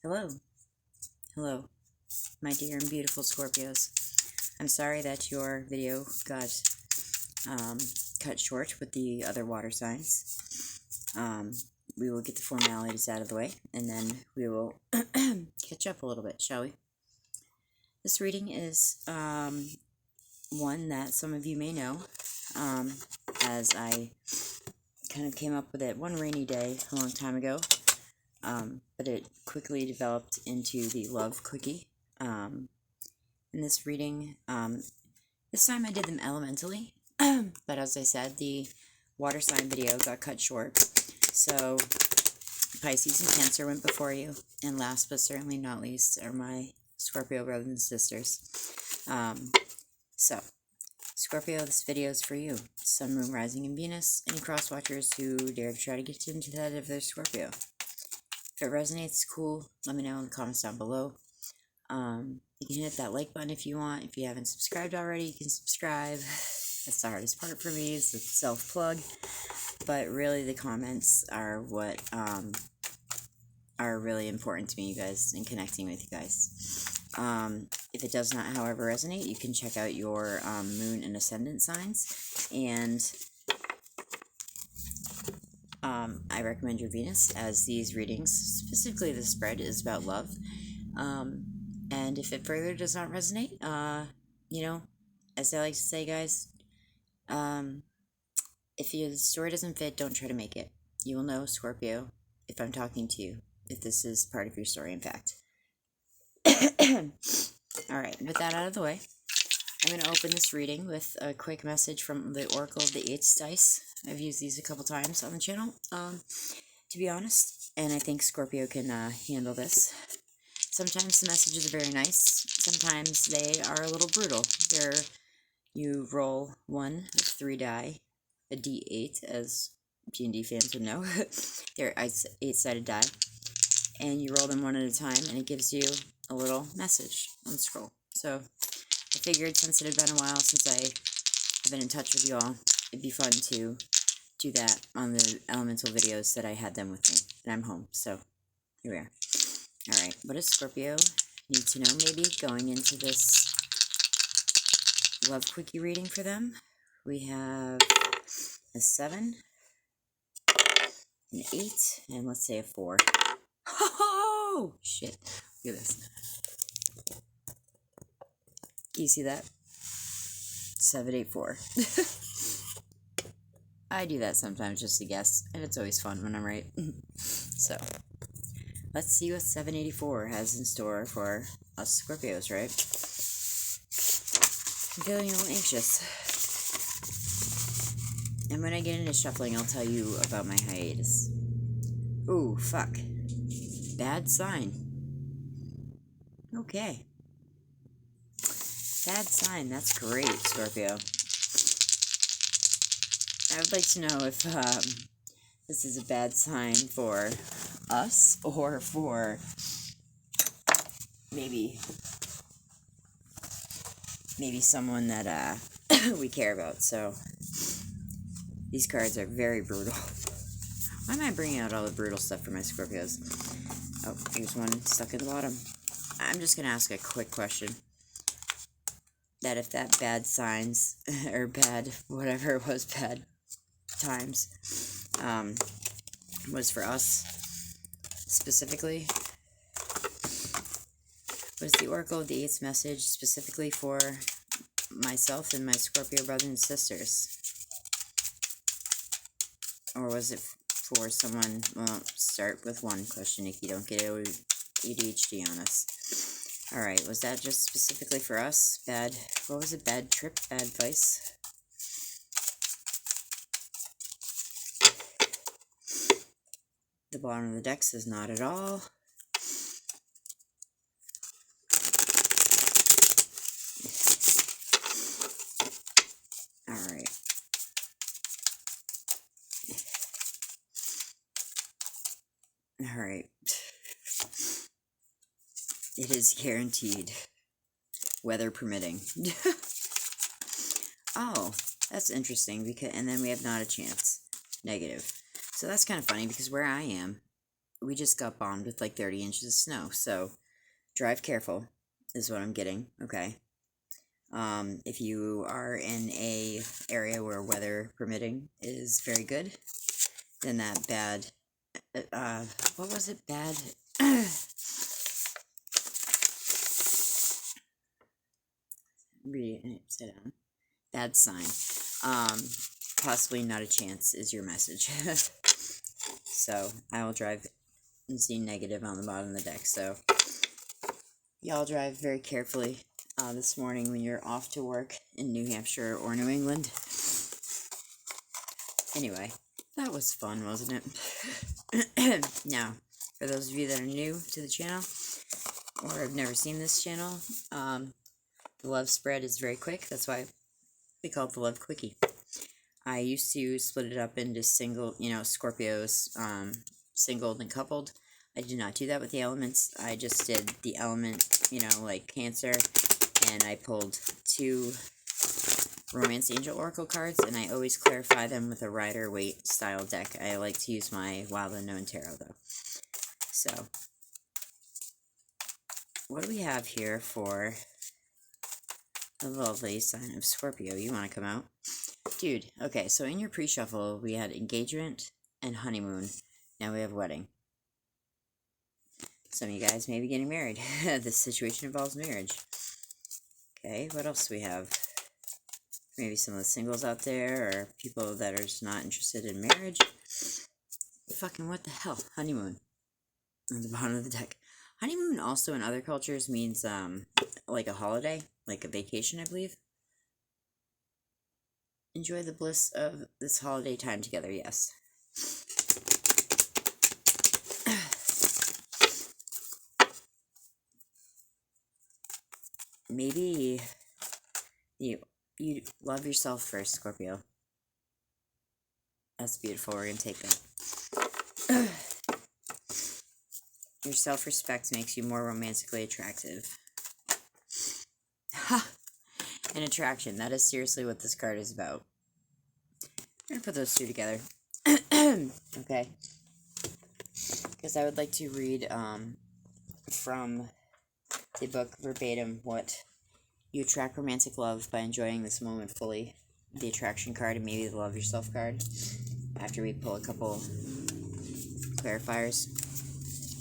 Hello. Hello, my dear and beautiful Scorpios. I'm sorry that your video got cut short with the other water signs. We will get the formalities out of the way, and then we will catch up a little bit, shall we? This reading is one that some of you may know, as I kind of came up with it one rainy day a long time ago. But it quickly developed into the love quickie. In this reading, this time I did them elementally, but as I said, the water sign video got cut short. So Pisces and Cancer went before you, and last but certainly not least are my Scorpio brothers and sisters. So Scorpio, this video is for you. Sun, Moon, Rising, and Venus. Any cross watchers who dare to try to get into that if they're Scorpio. If it resonates, cool. Let me know in the comments down below. You can hit that like button if you want. If you haven't subscribed already, you can subscribe. That's the hardest part for me, is the self-plug. But really, the comments are what are really important to me, you guys, and connecting with you guys. If it does not, however, resonate, you can check out your moon and ascendant signs. And I recommend your Venus, as these readings, specifically the spread, is about love. And if it further does not resonate, you know, as I like to say, guys, if your story doesn't fit, don't try to make it. You will know, Scorpio, if I'm talking to you, if this is part of your story, in fact. Alright, with that out of the way, I'm going to open this reading with a quick message from the Oracle of the 8 dice. I've used these a couple times on the channel, to be honest, and I think Scorpio can handle this. Sometimes the messages are very nice, sometimes they are a little brutal. You roll one of 3 die, a D8, as D&D fans would know. They're 8-sided die, and you roll them one at a time, and it gives you a little message on the scroll. So I figured, since it had been a while since I have been in touch with you all, it'd be fun to do that on the elemental videos that I had them with me, and I'm home, so here we are. Alright, what does Scorpio need to know, maybe, going into this love quickie reading for them? We have a 7, an 8, and let's say a 4. Oh, shit. Look at this. Can you see that? 7, 8, 4. I do that sometimes just to guess, and it's always fun when I'm right. So, let's see what 784 has in store for us Scorpios, right? I'm feeling a little anxious. And when I get into shuffling, I'll tell you about my hiatus. Ooh, fuck. Bad sign. Okay. Bad sign, that's great, Scorpio. I would like to know if this is a bad sign for us, or for maybe someone that we care about. So these cards are very brutal. Why am I bringing out all the brutal stuff for my Scorpios? Oh, here's one stuck at the bottom. I'm just gonna ask a quick question. That if that bad signs, or bad, whatever it was, bad times, was for us specifically, was the Oracle of the 8th message specifically for myself and my Scorpio brothers and sisters? Or was it for someone? Well, start with one question, Nikki. Don't get ADHD on us. Alright, was that just specifically for us? Bad, what was it? Bad trip? Bad vice? The bottom of the deck says not at all. Alright. Alright. It is guaranteed. Weather permitting. Oh, that's interesting, because, and then we have not a chance. Negative. So that's kind of funny, because where I am, we just got bombed with like 30 inches of snow, so drive careful is what I'm getting, okay? If you are in a area where weather permitting is very good, then that bad, what was it, bad, read it upside down, bad sign, possibly not a chance is your message. So, I will drive and see negative on the bottom of the deck, so y'all drive very carefully this morning when you're off to work in New Hampshire or New England. Anyway, that was fun, wasn't it? Now, for those of you that are new to the channel, or have never seen this channel, the love spread is very quick. That's why we call it the Love Quickie. I used to split it up into single, Scorpios, singled and coupled. I did not do that with the elements. I just did the element, like Cancer, and I pulled 2 Romance Angel Oracle cards, and I always clarify them with a Rider-Waite style deck. I like to use my Wild Unknown Tarot, though. So, what do we have here for the lovely sign of Scorpio? You want to come out? Dude, okay, so in your pre-shuffle, we had engagement and honeymoon. Now we have wedding. Some of you guys may be getting married. This situation involves marriage. Okay, what else do we have? Maybe some of the singles out there, or people that are just not interested in marriage. Fucking what the hell? Honeymoon. On the bottom of the deck. Honeymoon also in other cultures means, like a holiday, like a vacation, I believe. Enjoy the bliss of this holiday time together, yes. Maybe you love yourself first, Scorpio. That's beautiful. We're going to take that. Your self-respect makes you more romantically attractive. Ha! An attraction. That is seriously what this card is about. I'm going to put those 2 together. Okay. Because I would like to read from the book verbatim what you attract romantic love by enjoying this moment fully. The attraction card and maybe the love yourself card. After we pull a couple clarifiers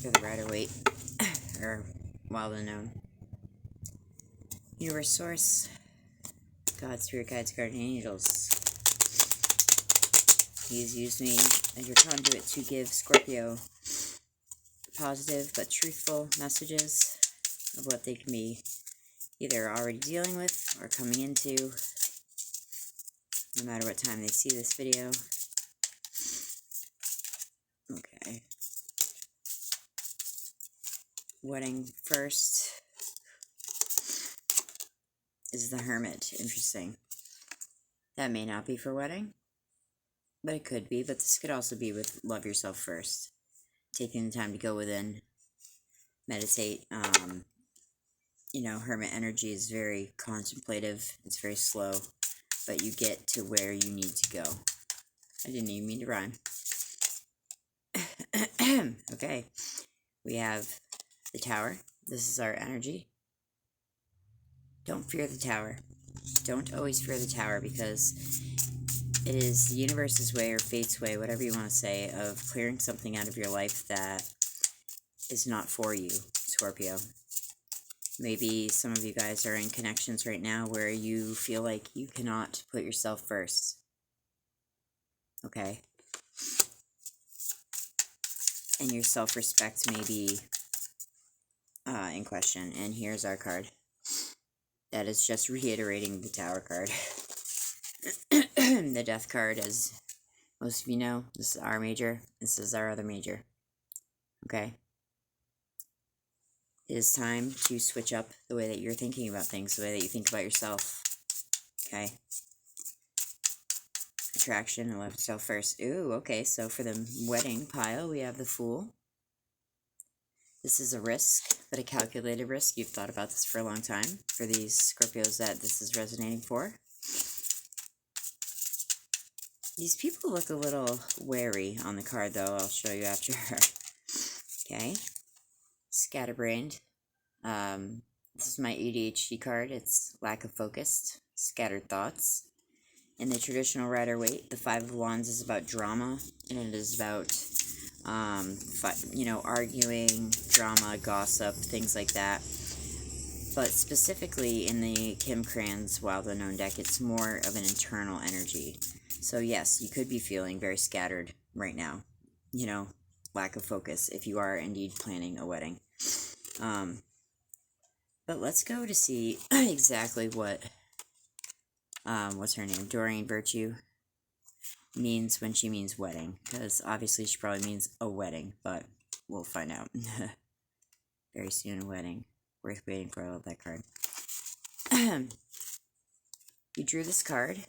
for the Rider-Waite or Wild Unknown. Universe Source, God, Spirit Guides, Guardian Angels. Please use me as your conduit to give Scorpio positive but truthful messages of what they can be either already dealing with or coming into, no matter what time they see this video. Okay. Wedding first is the Hermit. Interesting. That may not be for wedding, but it could be. But this could also be with love yourself first. Taking the time to go within, meditate. Hermit energy is very contemplative. It's very slow, but you get to where you need to go. I didn't even mean to rhyme. Okay. We have the Tower. This is our energy. Don't fear the Tower. Don't always fear the Tower, because it is the universe's way or fate's way, whatever you want to say, of clearing something out of your life that is not for you, Scorpio. Maybe some of you guys are in connections right now where you feel like you cannot put yourself first. Okay? And your self-respect may be in question. And here's our card. That is just reiterating the Tower card. The Death card, as most of you know, this is our major. This is our other major. Okay? It is time to switch up the way that you're thinking about things, the way that you think about yourself. Okay? Attraction and love yourself first. Ooh, okay, so for the wedding pile, we have the Fool. This is a risk, but a calculated risk. You've thought about this for a long time. For these Scorpios that this is resonating for. These people look a little wary on the card, though. I'll show you after. Okay. Scatterbrained. This is my ADHD card. It's lack of focus, scattered thoughts. In the traditional Rider-Waite, the Five of Wands is about drama, and it is about, arguing, drama, gossip, things like that. But specifically in the Kim Kranz Wild Unknown deck, it's more of an internal energy. So yes, you could be feeling very scattered right now. Lack of focus if you are indeed planning a wedding. But let's go to see exactly what, what's her name? Doreen Virtue means when she means wedding. Because obviously she probably means a wedding, but we'll find out. Very soon a wedding. Worth waiting for. I love that card. You drew this card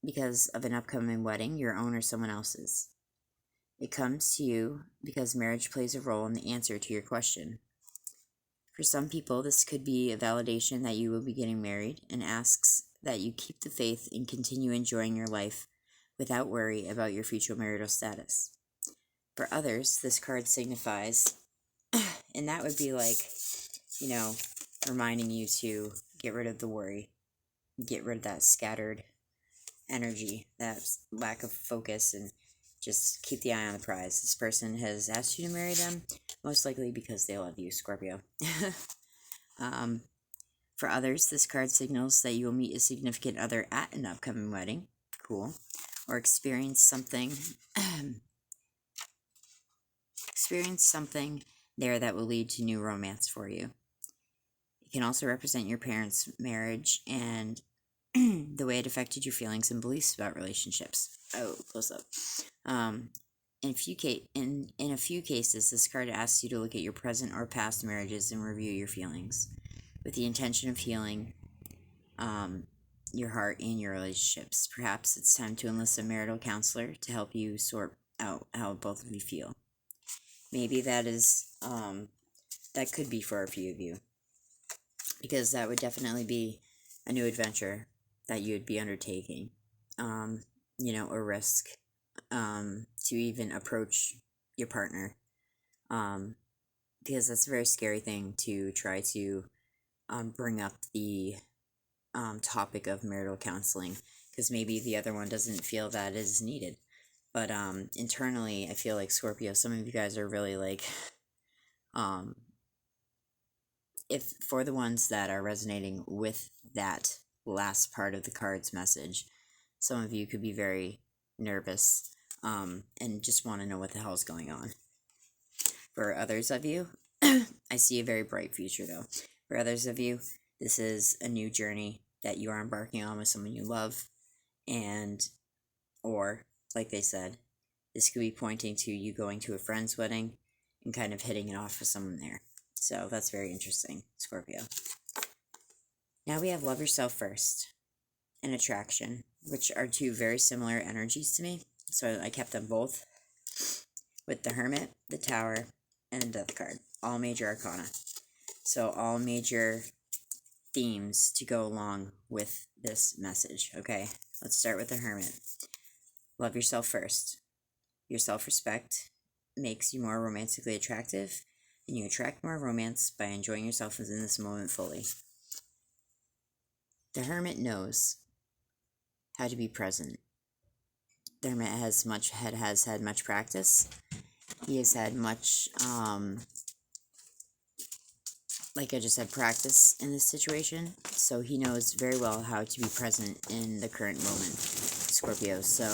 because of an upcoming wedding, your own or someone else's. It comes to you because marriage plays a role in the answer to your question. For some people, this could be a validation that you will be getting married and asks that you keep the faith and continue enjoying your life without worry about your future marital status. For others, this card signifies, and that would be like, reminding you to get rid of the worry, get rid of that scattered energy, that lack of focus, and just keep the eye on the prize. This person has asked you to marry them, most likely because they love you, Scorpio. For others, this card signals that you will meet a significant other at an upcoming wedding. Cool. Or experience something there that will lead to new romance for you. It can also represent your parents' marriage and the way it affected your feelings and beliefs about relationships. Oh, close up. In a few cases, this card asks you to look at your present or past marriages and review your feelings, with the intention of healing your heart and your relationships. Perhaps it's time to enlist a marital counselor to help you sort out how both of you feel. Maybe that is, that could be for a few of you, because that would definitely be a new adventure that you would be undertaking, a risk, to even approach your partner, because that's a very scary thing to try to bring up the topic of marital counseling, because maybe the other one doesn't feel that is needed. But internally, I feel like, Scorpio, some of you guys are really like, if for the ones that are resonating with that last part of the card's message, some of you could be very nervous and just want to know what the hell is going on. For others of you, I see a very bright future, though. For others of you, this is a new journey that you are embarking on with someone you love, or, like they said, this could be pointing to you going to a friend's wedding and kind of hitting it off with someone there. So that's very interesting, Scorpio. Now we have Love Yourself First and Attraction, which are two very similar energies to me. So I kept them both with the Hermit, the Tower, and the Death card. All major arcana. So all major themes to go along with this message. Okay, let's start with the Hermit. Love yourself first. Your self-respect makes you more romantically attractive, and you attract more romance by enjoying yourself in this moment fully. The Hermit knows how to be present. The Hermit has had much practice. He has had much, like I just said, practice in this situation. So he knows very well how to be present in the current moment, Scorpio. So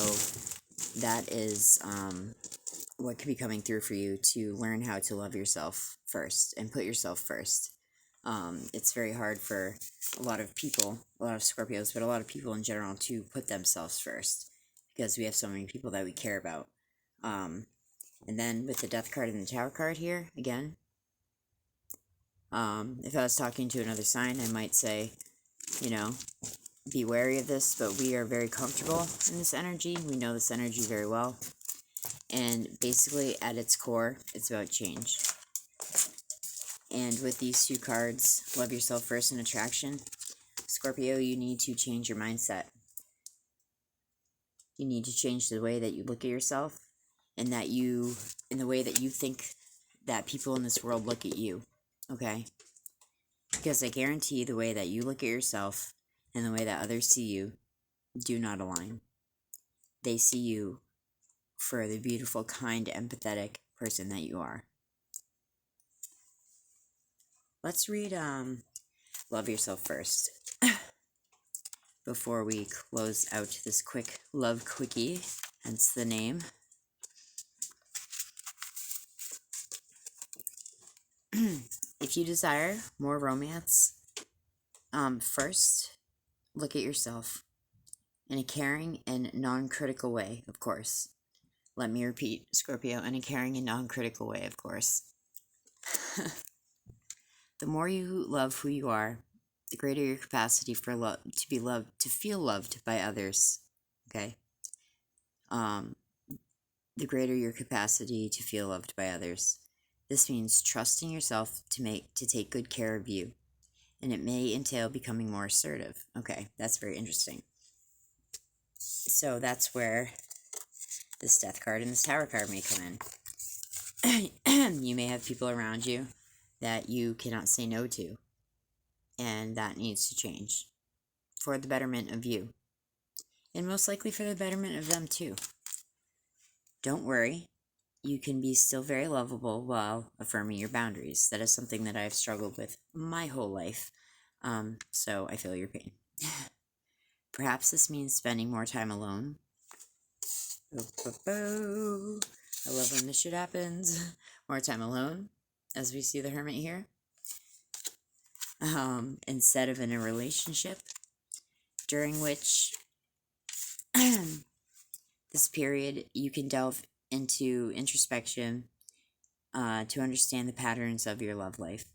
that is what could be coming through for you, to learn how to love yourself first and put yourself first. It's very hard for a lot of people, a lot of Scorpios, but a lot of people in general, to put themselves first, because we have so many people that we care about. And then with the Death card and the Tower card here, again, if I was talking to another sign, I might say, be wary of this, but we are very comfortable in this energy. We know this energy very well. And basically, at its core, it's about change. And with these two cards, Love Yourself First and Attraction, Scorpio, you need to change your mindset. You need to change the way that you look at yourself, and in the way that you think that people in this world look at you, okay? Because I guarantee the way that you look at yourself and the way that others see you do not align. They see you for the beautiful, kind, empathetic person that you are. Let's read Love Yourself First before we close out this quick love quickie, hence the name. If you desire more romance, first look at yourself in a caring and non-critical way, of course. Let me repeat, Scorpio, in a caring and non-critical way, of course. The more you love who you are, the greater your capacity for love, to be loved, to feel loved by others. Okay. The greater your capacity to feel loved by others. This means trusting yourself to take good care of you, and it may entail becoming more assertive. Okay, that's very interesting. So that's where this Death card and this Tower card may come in. You may have people around you that you cannot say no to, and that needs to change for the betterment of you, and most likely for the betterment of them too. Don't worry, you can be still very lovable while affirming your boundaries. That is something that I've struggled with my whole life, so I feel your pain. Perhaps this means spending more time alone. I love when this shit happens. More time alone, as we see the Hermit here. Instead of in a relationship, during which this period you can delve into introspection to understand the patterns of your love life.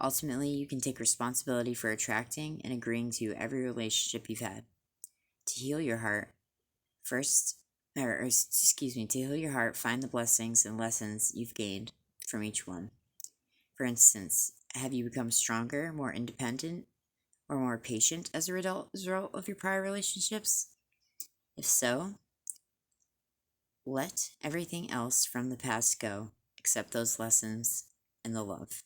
Ultimately, you can take responsibility for attracting and agreeing to every relationship you've had. To heal your heart, to heal your heart, find the blessings and lessons you've gained from each one. For instance, have you become stronger, more independent, or more patient as a result of your prior relationships? If so, let everything else from the past go, except those lessons and the love.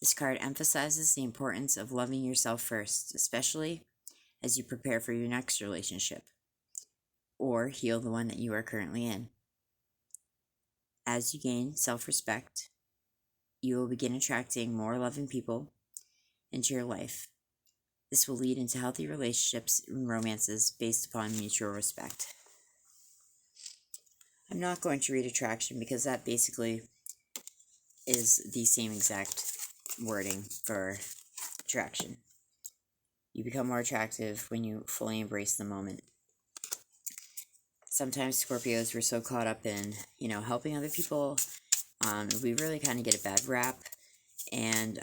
This card emphasizes the importance of loving yourself first, especially as you prepare for your next relationship, or heal the one that you are currently in. As you gain self-respect, you will begin attracting more loving people into your life. This will lead into healthy relationships and romances based upon mutual respect. I'm not going to read attraction because that basically is the same exact wording for attraction. You become more attractive when you fully embrace the moment. Sometimes Scorpios, we're so caught up in, helping other people. We really kind of get a bad rap, and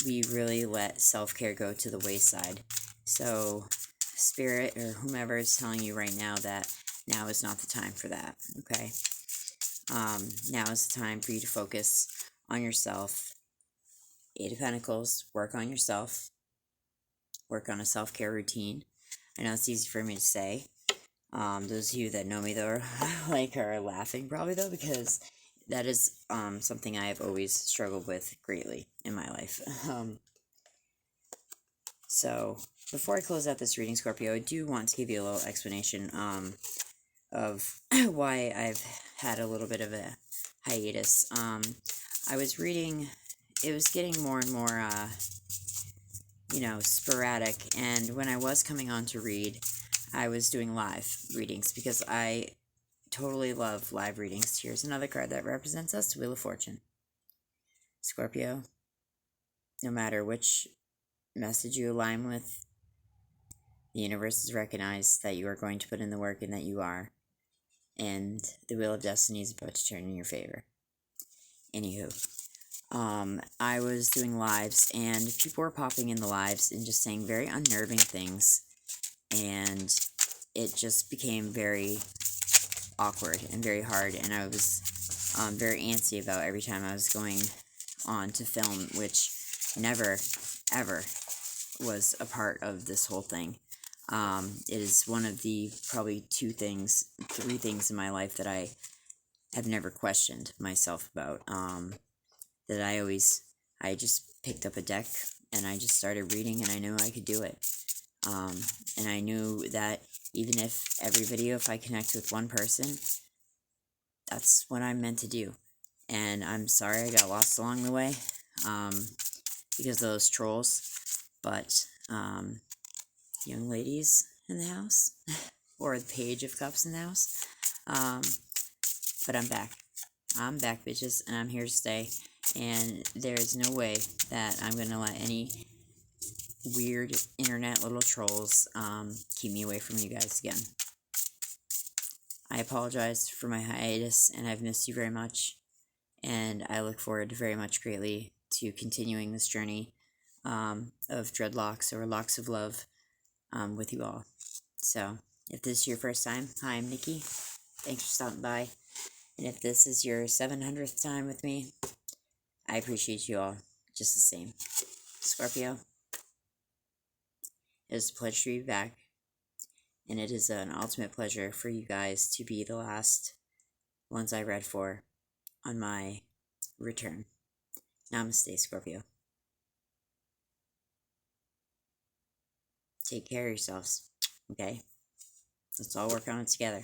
we really let self-care go to the wayside. So Spirit or whomever is telling you right now that now is not the time for that, okay? Now is the time for you to focus on yourself. Eight of Pentacles, work on yourself. Work on a self-care routine. I know it's easy for me to say. Those of you that know me, though, are laughing probably, though, because that is something I have always struggled with greatly in my life. So, before I close out this reading, Scorpio, I do want to give you a little explanation of why I've had a little bit of a hiatus. I was reading, it was getting more and more, sporadic, and when I was coming on to read, I was doing live readings because I totally love live readings. Here's another card that represents us, the Wheel of Fortune. Scorpio, no matter which message you align with, the universe has recognized that you are going to put in the work and that you are. And the Wheel of Destiny is about to turn in your favor. Anywho, I was doing lives, and people were popping in the lives and just saying very unnerving things, and it just became very awkward and very hard, and I was very antsy about every time I was going on to film, which never, ever was a part of this whole thing. It is one of the probably 3 things in my life that I have never questioned myself about. That I just picked up a deck and I just started reading, and I knew I could do it. And I knew that even if every video, if I connect with one person, that's what I'm meant to do. And I'm sorry I got lost along the way, because of those trolls. But, young ladies in the house, or the Page of Cups in the house. But I'm back. I'm back, bitches, and I'm here to stay. And there's no way that I'm gonna let any weird internet little trolls keep me away from you guys again. I apologize for my hiatus, and I've missed you very much. And I look forward very much greatly to continuing this journey of dreadlocks or locks of love with you all. So, if this is your first time, hi, I'm Nikki. Thanks for stopping by. And if this is your 700th time with me, I appreciate you all just the same. Scorpio, it is a pleasure to be back. And it is an ultimate pleasure for you guys to be the last ones I read for on my return. Namaste, Scorpio. Take care of yourselves, okay? Let's all work on it together.